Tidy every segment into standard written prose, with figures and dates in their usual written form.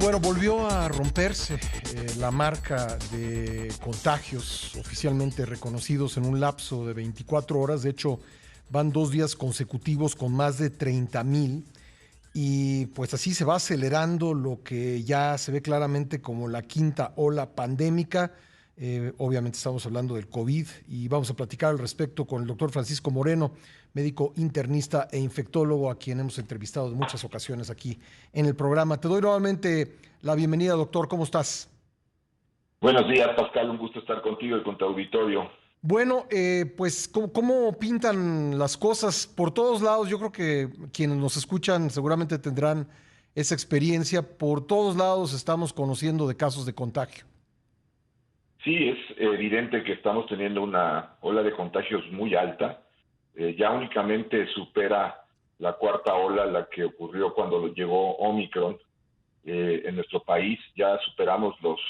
Bueno, volvió a romperse la marca de contagios oficialmente reconocidos en un lapso de 24 horas. De hecho, van 2 días consecutivos con más de 30,000. Y pues así se va acelerando lo que ya se ve claramente como la quinta ola pandémica. Obviamente estamos hablando del COVID y vamos a platicar al respecto con el doctor Francisco Moreno, médico internista e infectólogo, a quien hemos entrevistado en muchas ocasiones aquí en el programa. Te doy nuevamente la bienvenida, doctor. ¿Cómo estás? Buenos días, Pascal. Un gusto estar contigo y con tu auditorio. Bueno, pues, ¿cómo pintan las cosas por todos lados? Yo creo que quienes nos escuchan seguramente tendrán esa experiencia. Por todos lados estamos conociendo de casos de contagio. Sí, es evidente que estamos teniendo una ola de contagios muy alta. Ya únicamente supera la cuarta ola, la que ocurrió cuando llegó Omicron en nuestro país. Ya superamos los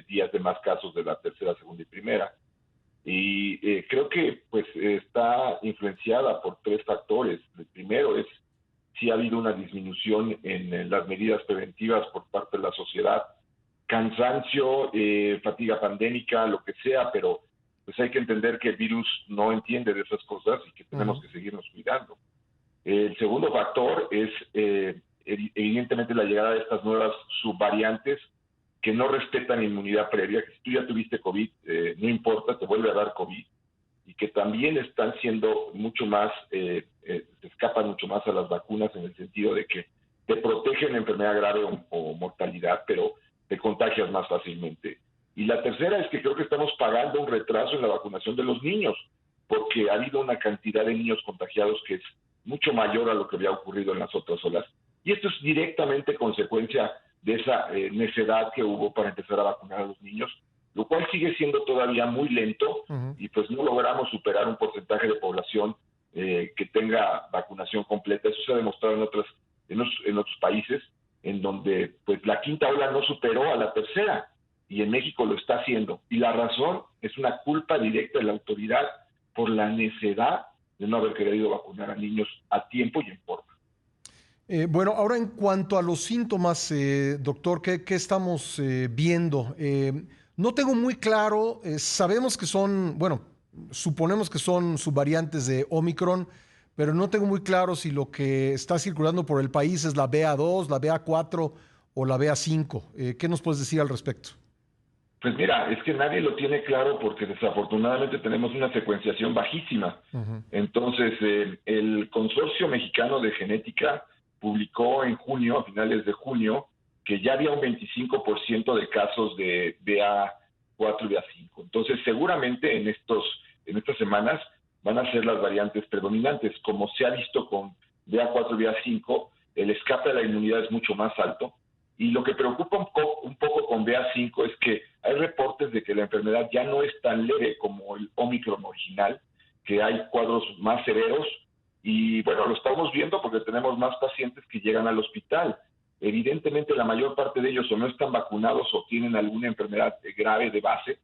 días de más casos de la tercera, segunda y primera. Y creo que pues está influenciada por tres factores. El primero es si ha habido una disminución en las medidas preventivas por parte de la sociedad, cansancio, fatiga pandémica, lo que sea, pero pues hay que entender que el virus no entiende de esas cosas y que tenemos Ujú. que seguirnos cuidando. El segundo factor es evidentemente la llegada de estas nuevas subvariantes que no respetan inmunidad previa, que si tú ya tuviste COVID, no importa, te vuelve a dar COVID, y que también están siendo mucho más, se escapan mucho más a las vacunas en el sentido de que te protegen de enfermedad grave o mortalidad, pero te contagias más fácilmente. Y la tercera es que creo que estamos pagando un retraso en la vacunación de los niños, porque ha habido una cantidad de niños contagiados que es mucho mayor a lo que había ocurrido en las otras olas. Y esto es directamente consecuencia de esa necedad que hubo para empezar a vacunar a los niños, lo cual sigue siendo todavía muy lento Ujú. y pues no logramos superar un porcentaje de población que tenga vacunación completa. Eso se ha demostrado en otros países en donde pues la quinta ola no superó a la tercera y en México lo está haciendo. Y la razón es una culpa directa de la autoridad por la necedad de no haber querido vacunar a niños a tiempo y en forma. Bueno, ahora en cuanto a los síntomas, doctor, ¿qué estamos viendo? No tengo muy claro, sabemos que son, bueno, suponemos que son subvariantes de Omicron, pero no tengo muy claro si lo que está circulando por el país es la BA2, la BA4 o la BA5. ¿Qué nos puedes decir al respecto? Pues mira, es que nadie lo tiene claro porque desafortunadamente tenemos una secuenciación bajísima. Ujú. Entonces, el Consorcio Mexicano de Genética publicó en junio, a finales de junio, que ya había un 25% de casos de BA4 y BA5. Entonces, seguramente en estas semanas van a ser las variantes predominantes. Como se ha visto con BA4 y BA5, el escape a la inmunidad es mucho más alto. Y lo que preocupa un poco con BA5 es que hay reportes de que la enfermedad ya no es tan leve como el Omicron original, que hay cuadros más severos y bueno, lo estamos viendo porque tenemos más pacientes que llegan al hospital. Evidentemente la mayor parte de ellos o no están vacunados o tienen alguna enfermedad grave de base,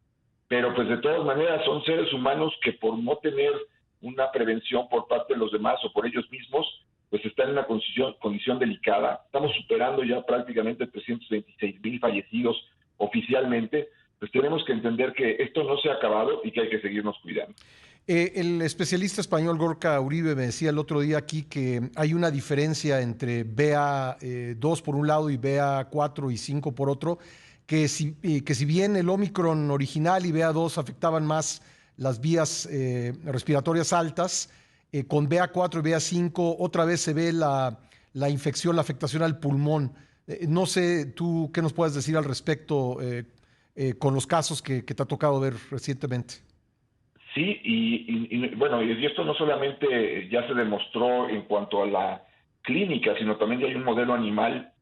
pero pues de todas maneras son seres humanos que por no tener una prevención por parte de los demás o por ellos mismos, pues están en una condición delicada. Estamos superando ya prácticamente 326,000 fallecidos oficialmente, pues tenemos que entender que esto no se ha acabado y que hay que seguirnos cuidando. El especialista español Gorka Uribe me decía el otro día aquí que hay una diferencia entre BA2 por un lado y BA4 y 5 por otro, que si bien el Omicron original y BA2 afectaban más las vías respiratorias altas, con BA4 y BA5 otra vez se ve la infección, la afectación al pulmón. No sé tú qué nos puedes decir al respecto con los casos que te ha tocado ver recientemente. Sí, bueno, y esto no solamente ya se demostró en cuanto a la clínica, sino también ya hay un modelo animal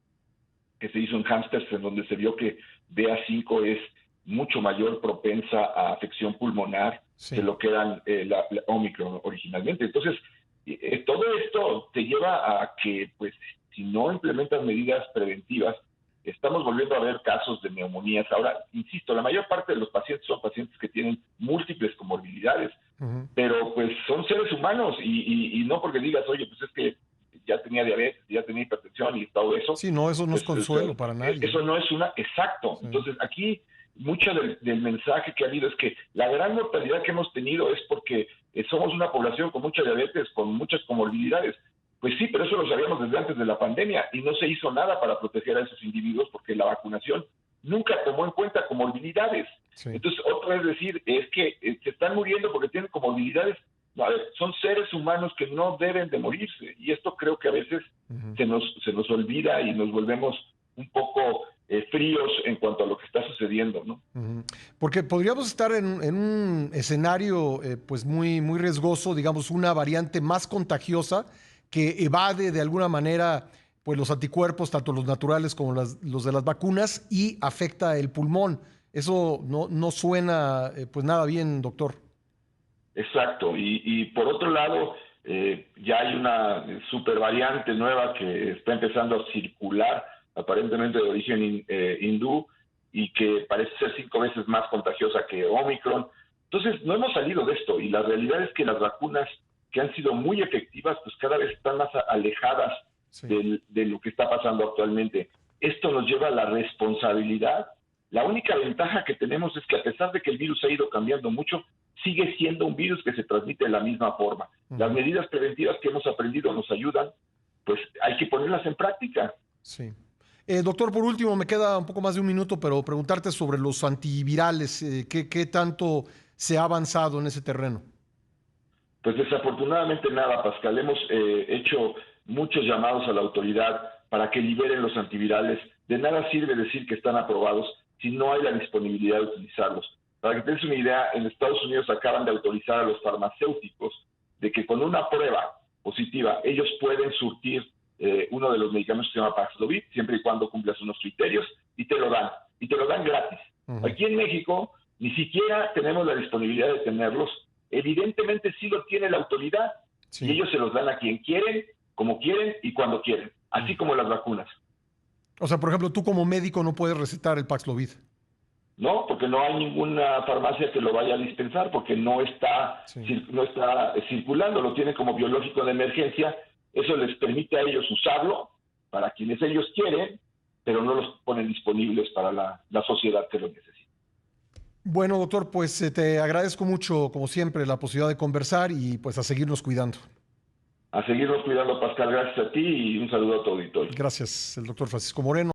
que se hizo en hámsters en donde se vio que BA5 es mucho mayor propensa a afección pulmonar que Sí. lo que eran la Omicron originalmente. Entonces, todo esto te lleva a que, pues, si no implementas medidas preventivas, estamos volviendo a ver casos de neumonías. Ahora, insisto, la mayor parte de los pacientes son pacientes que tienen múltiples comorbilidades, Ujú. pero pues son seres humanos y no porque digas, oye, pues es que ya tenía diabetes, ya tenía hipertensión y todo eso. Sí, no, eso no es Pues, consuelo para nadie. Eso no es exacto. Sí. Entonces, aquí mucho del mensaje que ha habido es que la gran mortalidad que hemos tenido es porque somos una población con mucha diabetes, con muchas comorbilidades. Pues sí, pero eso lo sabíamos desde antes de la pandemia y no se hizo nada para proteger a esos individuos porque la vacunación nunca tomó en cuenta comorbilidades. Sí. Entonces, otra vez decir, es que se están muriendo porque tienen comorbilidades. No, a ver, son seres humanos que no deben de morirse. Y esto creo que a veces se nos olvida y nos volvemos un poco fríos en cuanto a lo que está sucediendo, ¿no? Porque podríamos estar en un escenario pues muy riesgoso, digamos, una variante más contagiosa que evade de alguna manera pues los anticuerpos, tanto los naturales como los de las vacunas, y afecta el pulmón. Eso no suena pues nada bien, doctor. Exacto, y por otro lado, ya hay una super variante nueva que está empezando a circular, aparentemente de origen hindú, y que parece ser 5 veces más contagiosa que Omicron. Entonces, no hemos salido de esto, y la realidad es que las vacunas que han sido muy efectivas, pues cada vez están más alejadas de lo que está pasando actualmente. Esto nos lleva a la responsabilidad. La única ventaja que tenemos es que a pesar de que el virus ha ido cambiando mucho, sigue siendo un virus que se transmite de la misma forma. Las medidas preventivas que hemos aprendido nos ayudan, pues hay que ponerlas en práctica. Sí. Doctor, por último, me queda un poco más de un minuto, pero preguntarte sobre los antivirales. ¿Qué tanto se ha avanzado en ese terreno? Pues desafortunadamente nada, Pascal. Hemos hecho muchos llamados a la autoridad para que liberen los antivirales. De nada sirve decir que están aprobados si no hay la disponibilidad de utilizarlos. Para que tengas una idea, en Estados Unidos acaban de autorizar a los farmacéuticos de que con una prueba positiva ellos pueden surtir uno de los medicamentos que se llama Paxlovid, siempre y cuando cumplas unos criterios, y te lo dan gratis. Aquí en México ni siquiera tenemos la disponibilidad de tenerlos. Evidentemente sí lo tiene la autoridad, y ellos se los dan a quien quieren, como quieren y cuando quieren, así como las vacunas. O sea, por ejemplo, tú como médico no puedes recetar el Paxlovid. No, porque no hay ninguna farmacia que lo vaya a dispensar, porque no está circulando, lo tienen como biológico de emergencia. Eso les permite a ellos usarlo para quienes ellos quieren, pero no los ponen disponibles para la sociedad que lo necesita. Bueno, doctor, pues te agradezco mucho, como siempre, la posibilidad de conversar y pues a seguirnos cuidando. A seguirnos cuidando, Pascal. Gracias a ti y un saludo a tu auditorio. Gracias, el doctor Francisco Moreno.